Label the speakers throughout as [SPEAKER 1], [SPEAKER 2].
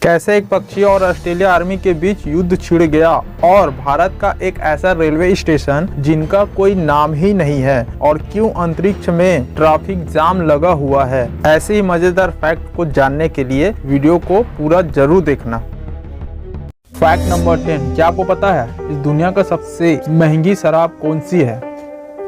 [SPEAKER 1] कैसे एक पक्षी और ऑस्ट्रेलिया आर्मी के बीच युद्ध छिड़ गया और भारत का एक ऐसा रेलवे स्टेशन जिनका कोई नाम ही नहीं है और क्यों अंतरिक्ष में ट्रैफिक जाम लगा हुआ है। ऐसे ही मजेदार फैक्ट को जानने के लिए वीडियो को पूरा जरूर देखना। फैक्ट नंबर 10, क्या आपको पता है इस दुनिया का सबसे महंगी शराब कौन सी है?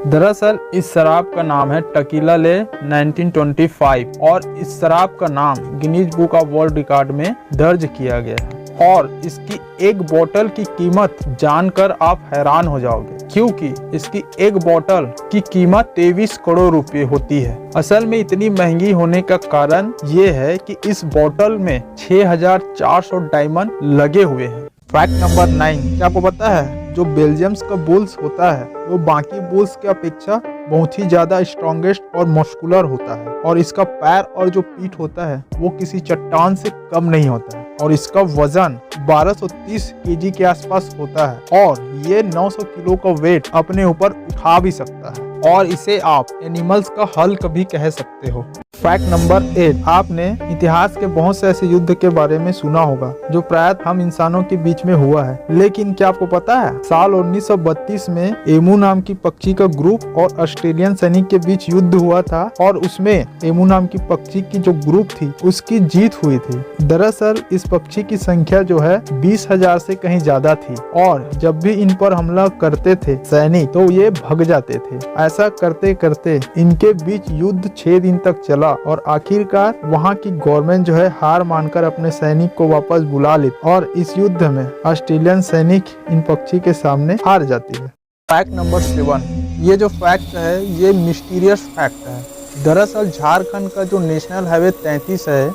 [SPEAKER 1] दरअसल इस शराब का नाम है टकीला ले 1925 और इस शराब का नाम Guinness book of world record में दर्ज किया गया है और इसकी एक बोतल की कीमत जानकर आप हैरान हो जाओगे क्योंकि इसकी एक बोतल की कीमत 23 करोड़ रुपए होती है। असल में इतनी महंगी होने का कारण ये है कि इस बोतल में 6400 डायमंड लगे हुए हैं। फैक्ट नंबर 9, क्या आपको पता है जो बेल्जियम्स का बुल्स होता है वो बाकी बुल्स की अपेक्षा बहुत ही ज्यादा स्ट्रॉन्गेस्ट और मस्कुलर होता है और इसका पैर और जो पीठ होता है वो किसी चट्टान से कम नहीं होता है और इसका वजन 1230 केजी के आसपास होता है और ये 900 किलो का वेट अपने ऊपर उठा भी सकता है और इसे आप एनिमल्स का हल्क भी कह सकते हो। फैक्ट नंबर 8, आपने इतिहास के बहुत से ऐसे युद्ध के बारे में सुना होगा जो प्रायः हम इंसानों के बीच में हुआ है, लेकिन क्या आपको पता है साल 1932 में एमू नाम की पक्षी का ग्रुप और ऑस्ट्रेलियन सैनिक के बीच युद्ध हुआ था और उसमें एमू नाम की पक्षी की जो ग्रुप थी उसकी जीत हुई थी। दरअसल इस पक्षी की संख्या जो है 20,000 से कहीं ज्यादा थी और जब भी इन पर हमला करते थे सैनिक तो ये भग जाते थे। ऐसा करते करते इनके बीच युद्ध 6 दिन तक चला और आखिरकार वहां की गवर्नमेंट जो है हार मानकर अपने सैनिक को वापस बुला ली और इस युद्ध में ऑस्ट्रेलियन सैनिक इन पक्षी के सामने हार जाती है। फैक्ट नंबर 7, ये जो फैक्ट है ये मिस्टीरियस फैक्ट है। दरअसल झारखंड का जो नेशनल हाईवे 33 है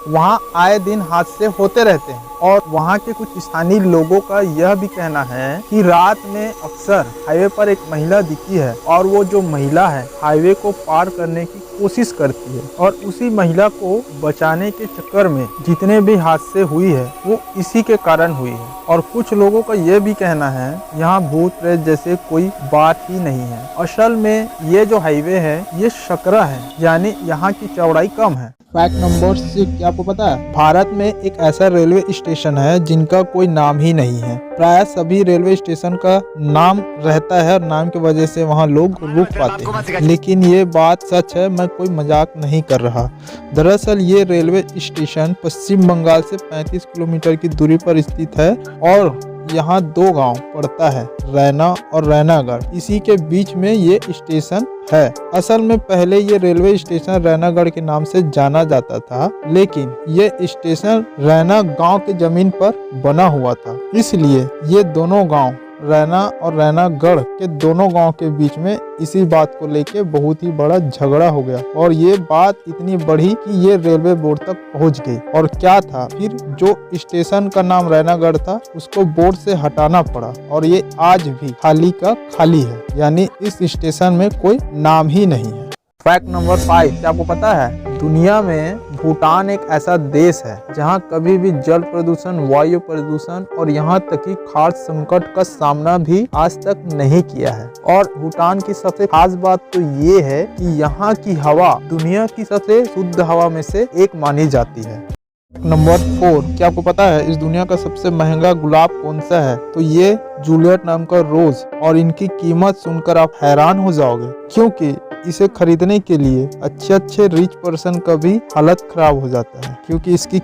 [SPEAKER 1] वहाँ आए दिन हादसे होते रहते हैं और वहाँ के कुछ स्थानीय लोगों का यह भी कहना है कि रात में अक्सर हाईवे पर एक महिला दिखती है और वो जो महिला है हाईवे को पार करने की कोशिश करती है और उसी महिला को बचाने के चक्कर में जितने भी हादसे हुई है वो इसी के कारण हुई है। और कुछ लोगों का यह भी कहना है यहाँ भूत प्रेत जैसे कोई बात ही नहीं है। असल में ये जो हाईवे है ये सकरा है यानी यहाँ की चौड़ाई कम है। फैक्ट नंबर 6, क्या आपको पता है भारत में एक ऐसा रेलवे स्टेशन है जिनका कोई नाम ही नहीं है। प्राय सभी रेलवे स्टेशन का नाम रहता है और नाम की वजह से वहाँ लोग रुक पाते हैं, लेकिन ये बात सच है, मैं कोई मजाक नहीं कर रहा। दरअसल ये रेलवे स्टेशन पश्चिम बंगाल से 35 किलोमीटर की दूरी पर स्थित है और यहाँ 2 गांव पड़ता है, रैना और रैनागढ़। इसी के बीच में ये स्टेशन है। असल में पहले ये रेलवे स्टेशन रैनागढ़ के नाम से जाना जाता था, लेकिन ये स्टेशन रैना गांव के जमीन पर बना हुआ था, इसलिए ये दोनों गांव रैना और रैनागढ़ के दोनों गांव के बीच में इसी बात को लेके बहुत ही बड़ा झगड़ा हो गया और ये बात इतनी बढ़ी कि ये रेलवे बोर्ड तक पहुंच गई और क्या था फिर जो स्टेशन का नाम रैनागढ़ था उसको बोर्ड से हटाना पड़ा और ये आज भी खाली का खाली है, यानी इस स्टेशन में कोई नाम ही नहीं है। फैक्ट नंबर 5, क्या आपको पता है दुनिया में भूटान एक ऐसा देश है जहां कभी भी जल प्रदूषण, वायु प्रदूषण और यहां तक कि खाद्य संकट का सामना भी आज तक नहीं किया है। और भूटान की सबसे खास बात तो ये है कि यहाँ की हवा दुनिया की सबसे शुद्ध हवा में से एक मानी जाती है। नंबर 4, क्या आपको पता है इस दुनिया का सबसे महंगा गुलाब कौन सा है? तो ये जूलियट नाम का रोज और इनकी कीमत सुनकर आप हैरान हो जाओगे क्योंकि इसे खरीदने के लिए अच्छे रिच पर्सन का भी हालत खराब हो जाता है क्योंकि इसकी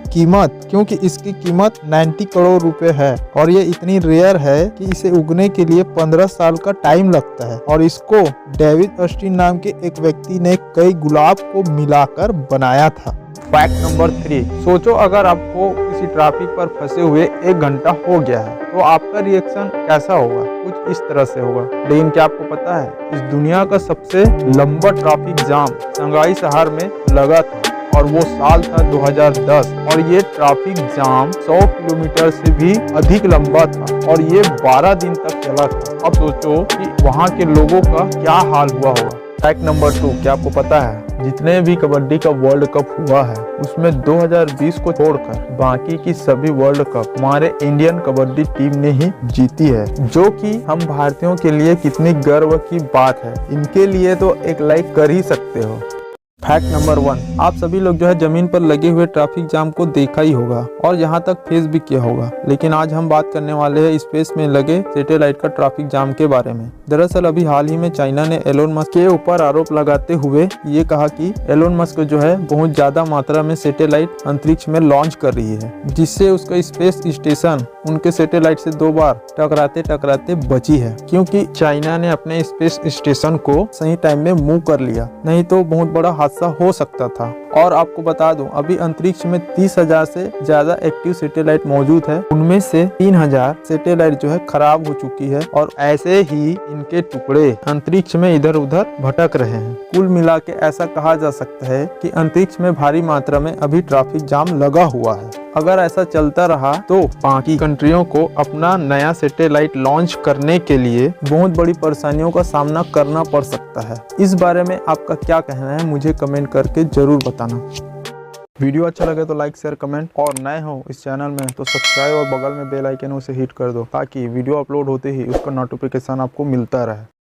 [SPEAKER 1] कीमत 90 करोड़ रुपए है और ये इतनी रेयर है कि इसे उगने के लिए 15 साल का टाइम लगता है और इसको डेविड ऑस्टिन नाम के एक व्यक्ति ने कई गुलाब को मिलाकर बनाया था। फैक्ट नंबर 3, सोचो अगर आपको किसी ट्रैफिक पर फंसे हुए 1 घंटा हो गया है तो आपका रिएक्शन कैसा होगा? कुछ इस तरह से होगा। लेकिन क्या आपको पता है इस दुनिया का सबसे लंबा ट्रैफिक जाम शंघाई शहर में लगा था और वो साल था 2010 और ये ट्रैफिक जाम 100 किलोमीटर से भी अधिक लंबा था और ये 12 दिन तक चला था। अब सोचो कि वहाँ के लोगों का क्या हाल हुआ होगा। फैक्ट नंबर 2, क्या आपको पता है जितने भी कबड्डी का वर्ल्ड कप हुआ है उसमें 2020 को छोड़कर बाकी की सभी वर्ल्ड कप हमारे इंडियन कबड्डी टीम ने ही जीती है, जो कि हम भारतीयों के लिए कितनी गर्व की बात है। इनके लिए तो एक लाइक कर ही सकते हो। फैक्ट नंबर 1, आप सभी लोग जो है जमीन पर लगे हुए ट्रैफिक जाम को देखा ही होगा और यहाँ तक फेस भी किया होगा, लेकिन आज हम बात करने वाले हैं स्पेस में लगे सैटेलाइट का ट्रैफिक जाम के बारे में। दरअसल अभी हाल ही में चाइना ने एलोन मस्क के ऊपर आरोप लगाते हुए ये कहा कि एलोन मस्क जो है बहुत ज्यादा मात्रा में सैटेलाइट अंतरिक्ष में लॉन्च कर रही है, जिससे उसका स्पेस स्टेशन उनके सैटेलाइट से 2 बार टकराते टकराते बची है, क्योंकि चाइना ने अपने स्पेस स्टेशन को सही टाइम में मूव कर लिया, नहीं तो बहुत बड़ा हादसा हो सकता था। और आपको बता दूं, अभी अंतरिक्ष में 30,000 से ज्यादा एक्टिव सैटेलाइट मौजूद है, उनमें से 3,000 सैटेलाइट जो है खराब हो चुकी है और ऐसे ही इनके टुकड़े अंतरिक्ष में इधर उधर भटक रहे हैं। कुल मिला के ऐसा कहा जा सकता है कि अंतरिक्ष में भारी मात्रा में अभी ट्रैफिक जाम लगा हुआ है। अगर ऐसा चलता रहा तो बाकी कंट्रियों को अपना नया सैटेलाइट लॉन्च करने के लिए बहुत बड़ी परेशानियों का सामना करना पड़ सकता है। इस बारे में आपका क्या कहना है, मुझे कमेंट करके जरूर बताना। वीडियो अच्छा लगे तो लाइक शेयर कमेंट, और नए हो इस चैनल में तो सब्सक्राइब और बगल में बेल आइकन उसे हिट कर दो, ताकि वीडियो अपलोड होते ही उसका नोटिफिकेशन आपको मिलता रहे।